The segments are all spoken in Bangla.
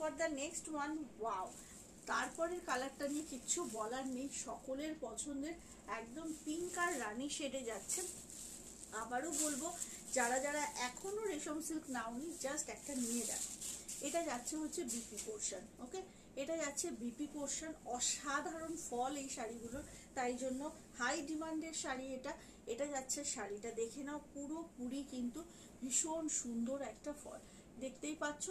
For the next one, wow, তারপরের কালারটা নিয়ে কিচ্ছু বলার নেই, সকলের পছন্দের একদম পিঙ্ক আর রানী শেডে যাচ্ছে। আবারও বলবো, যারা যারা এখনো রেশম সিল্ক নাওনি, জাস্ট একটা নিয়ে যান। এটা যাচ্ছে হচ্ছে বিপি পোর্শন, ওকে, এটা যাচ্ছে বিপি পোর্শন। অসাধারণ ফল এই শাড়িগুলোর, তাই জন্য হাই ডিমান্ডের শাড়ি এটা। এটা যাচ্ছে শাড়িটা দেখে নাও, পুরোপুরি কিন্তু ভীষণ সুন্দর একটা ফল, দেখতেই পাচ্ছ।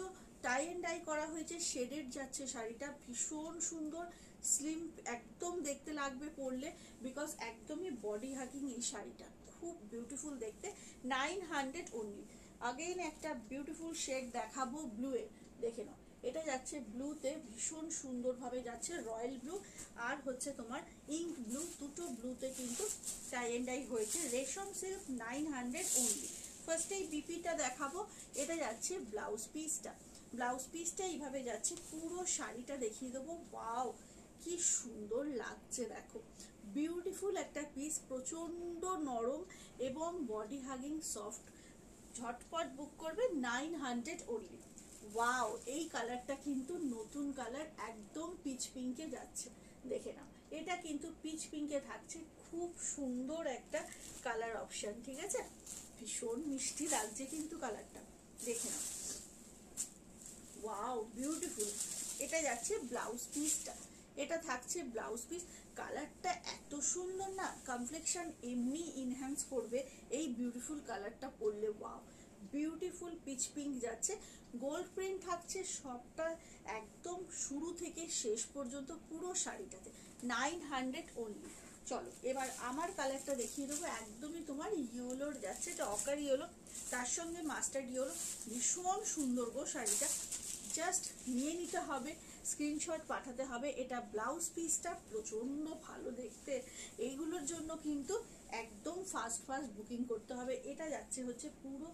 টাই অ্যান্ড ডাই করা হয়েছে, শেডেড যাচ্ছে শাড়িটা, ভীষণ সুন্দর স্লিম একদম দেখতে লাগবে পরলে, বিকজ একদমই বডি হাগিং এই শাড়িটা, খুব বিউটিফুল দেখতে। 900 অনলি। আগেইন একটা বিউটিফুল শেড দেখাবো ব্লু এ, দেখে নাও। এটা যাচ্ছে ব্লুতে, ভীষণ সুন্দরভাবে যাচ্ছে, রয়্যাল ব্লু আর হচ্ছে তোমার ইঙ্ক ব্লু, দুটো ব্লুতে কিন্তু টাই অ্যান্ড ডাই হয়েছে। রেশম সিল্ক 900 অনলি। ফার্স্টে এই বিপিটা দেখাবো। এটা যাচ্ছে ব্লাউজ পিসটা, ব্লাউজ পিসটা এইভাবে যাচ্ছে, পুরো শাড়িটা দেখিয়ে দেবো। ওয়াও, কি সুন্দর লাগছে দেখো, বিউটিফুল একটা পিস, প্রচন্ড নরম এবং বডি হাগিং সফট। ঝটপট বুক করবে, 900 অনলি। ওয়াও, এই কালারটা কিন্তু নতুন কালার, একদম পিচ পিঙ্কে যাচ্ছে, দেখে নাও। এটা কিন্তু পিচ পিঙ্কে থাকছে, খুব সুন্দর একটা কালার অপশন, ঠিক আছে, ভীষণ মিষ্টি লাগছে কিন্তু কালারটা, দেখে নাও। Wow, beautiful. এটা যাচ্ছে ব্লাউজ পিসটা, এটা থাকছে ব্লাউজ পিস। কালারটা এত সুন্দর না, কমপ্লেকশন এমনি ইনহ্যান্স করবে এই বিউটিফুল কালারটা পরলে। ওয়াও, বিউটিফুল পিচ পিঙ্ক যাচ্ছে, গোল্ড প্রিন্ট থাকছে সবটা, একদম শুরু থেকে শেষ পর্যন্ত পুরো শাড়িটাতে, 900 অনলি। চলো এবার আমার কালারটা দেখিয়ে দেবো, একদমই তোমার ইয়েলোর যাচ্ছে, এটা অকার ইয়েলো, তার সঙ্গে মাস্টার্ড ইয়েলো, ভীষণ সুন্দর গো শাড়িটা, জাস্ট নিয়ে নিতে হবে, স্ক্রিনশট পাঠাতে হবে। এটা ব্লাউজ পিসটা প্রচন্ড ভালো দেখতে, এইগুলোর জন্য কিন্তু একদম ফাস্ট ফাস্ট বুকিং করতে হবে। এটা যাচ্ছে হচ্ছে পুরো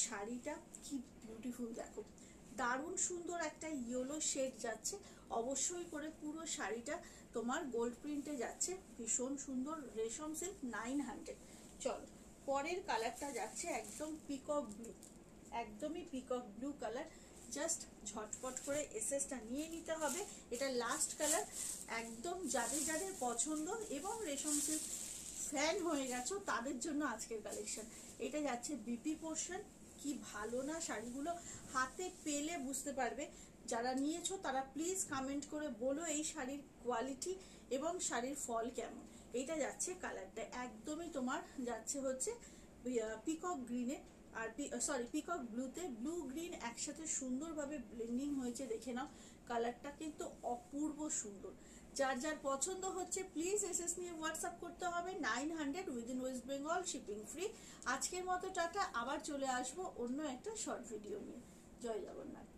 শাড়িটা, কি বিউটিফুল দেখো, দারুণ সুন্দর একটা ইয়েলো শেড যাচ্ছে, অবশ্যই করে পুরো শাড়িটা তোমার গোল্ড প্রিন্টে যাচ্ছে, ভীষণ সুন্দর, রেশম সিল্ক 900। চলো পরের কালারটা যাচ্ছে একদম পিকক ব্লু, একদমই পিকক ব্লু কালার, জাস্ট ঝটপট করে এসএসটা নিয়ে নিতে হবে। এটা লাস্ট কালার, একদম যাদের যাদের পছন্দ এবং রেশম সিল্ক ফ্যান হয়ে গেছো তাদের জন্য আজকের কালেকশন। এটা যাচ্ছে বিপি পোর্শন, কি ভালো না শাড়িগুলো, হাতে পেলে বুঝতে পারবে। যারা নিয়েছো তারা প্লিজ কমেন্ট করে বলো এই শাড়ির কোয়ালিটি এবং শাড়ির ফল কেমন। এইটা যাচ্ছে কালারটা একদমই তোমার যাচ্ছে হচ্ছে পিকক গ্রিনে, আর সরি পিকক ব্লুতে, ব্লু গ্রিন একসাথে সুন্দরভাবে ব্লেন্ডিং হয়েছে, দেখে নাও কালারটা কিন্তু অপূর্ব সুন্দর। যার যার পছন্দ হচ্ছে প্লিজ এসএস নিয়ে হোয়াটসঅ্যাপ করতে হবে, 900 within West Bengal, shipping free. আজকের মতো টাটা, আবার চলে আসবো অন্য একটা শর্ট ভিডিও নিয়ে। জয় জগন্নাথ।